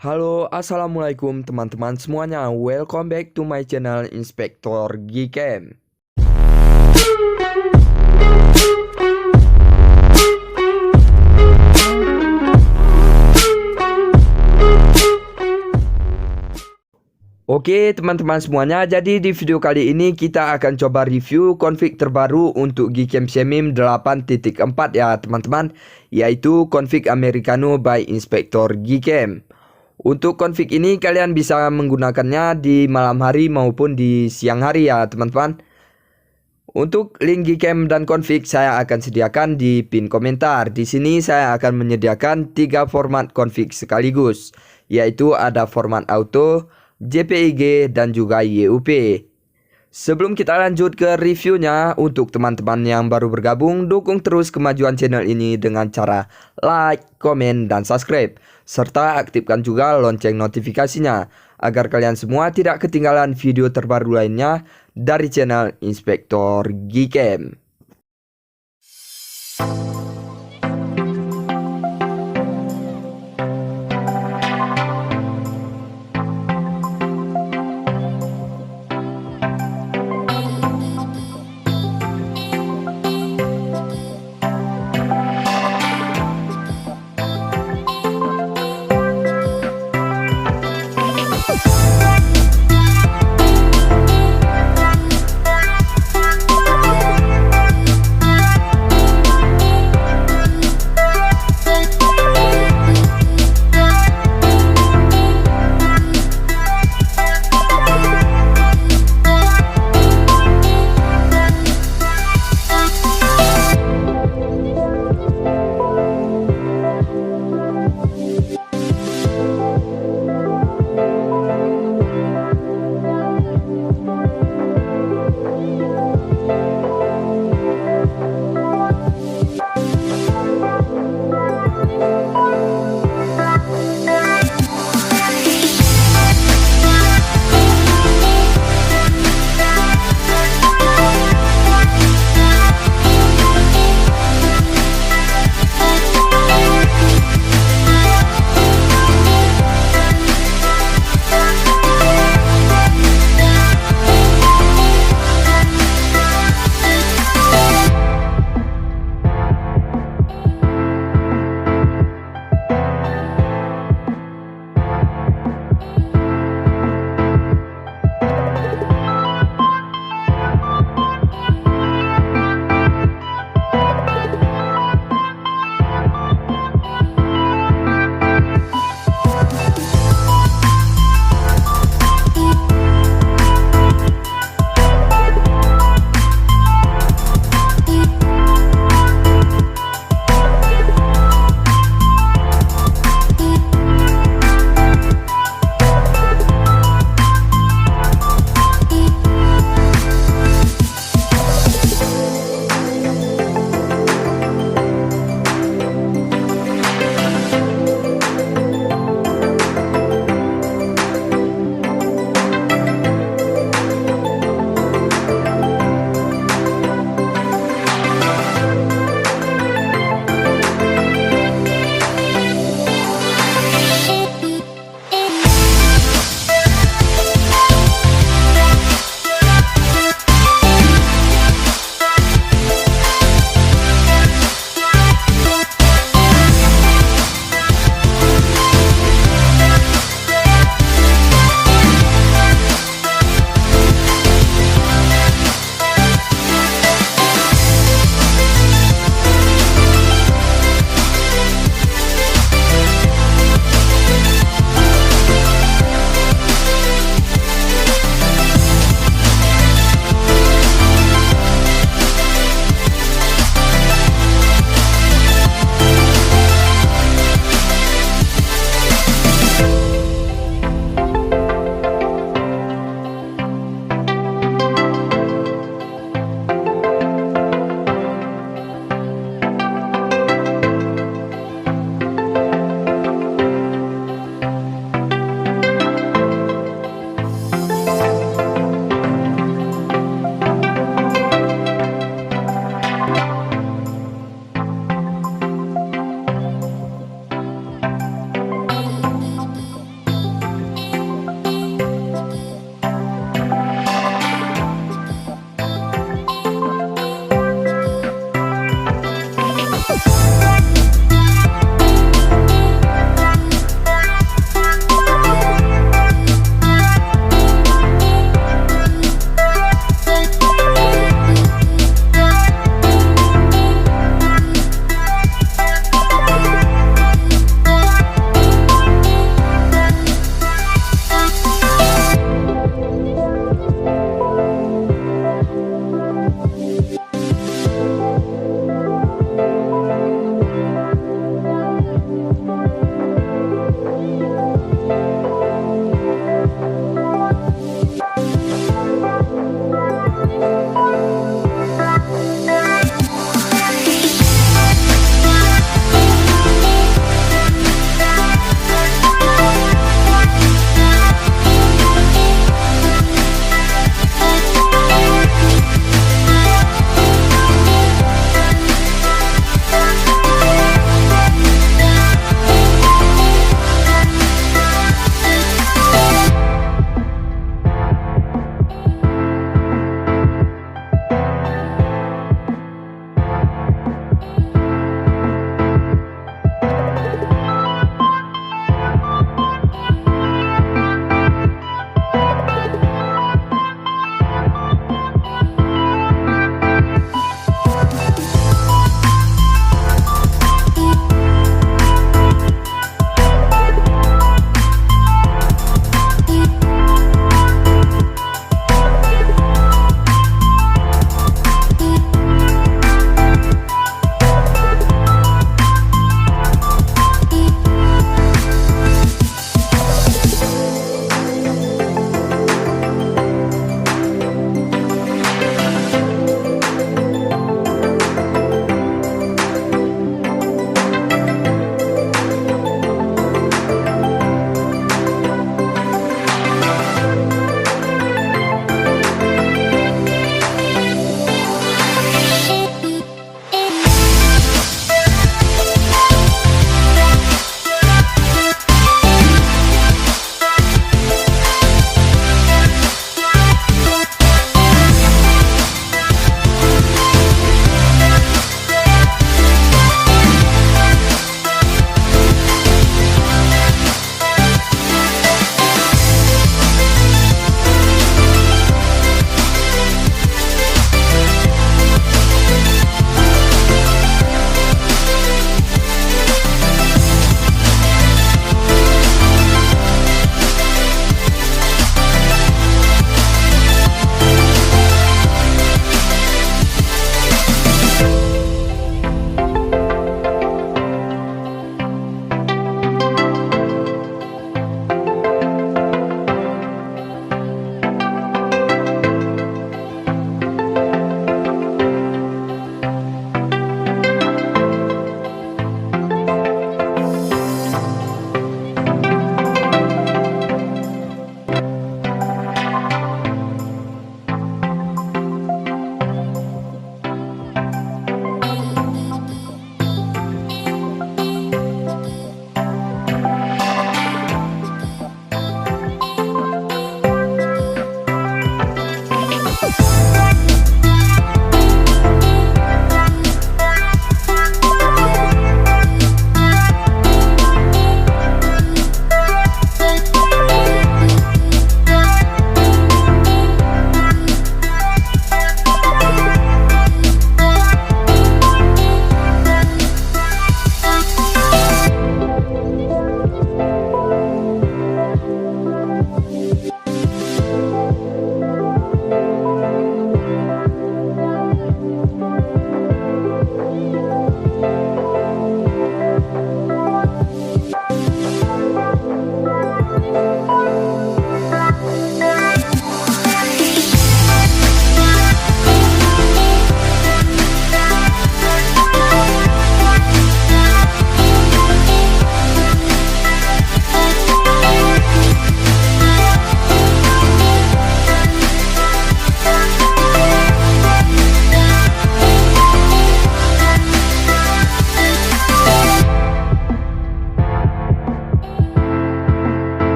Halo, assalamualaikum teman-teman semuanya. Welcome back to my channel Inspektor Gcam. Oke teman-teman semuanya, jadi di video kali ini kita akan coba review config terbaru untuk Gcam Semim 8.4 ya teman-teman, yaitu config Americano by Inspektor Gcam. Untuk config ini kalian bisa menggunakannya di malam hari maupun di siang hari ya teman-teman. Untuk link Gcam dan config saya akan sediakan di pin komentar. Di sini saya akan menyediakan 3 format config sekaligus, yaitu ada format auto, JPEG, dan juga YUP. Sebelum kita lanjut ke reviewnya, untuk teman-teman yang baru bergabung, dukung terus kemajuan channel ini dengan cara like, komen, dan subscribe. Serta aktifkan juga lonceng notifikasinya, agar kalian semua tidak ketinggalan video terbaru lainnya dari channel Inspektor Gcam.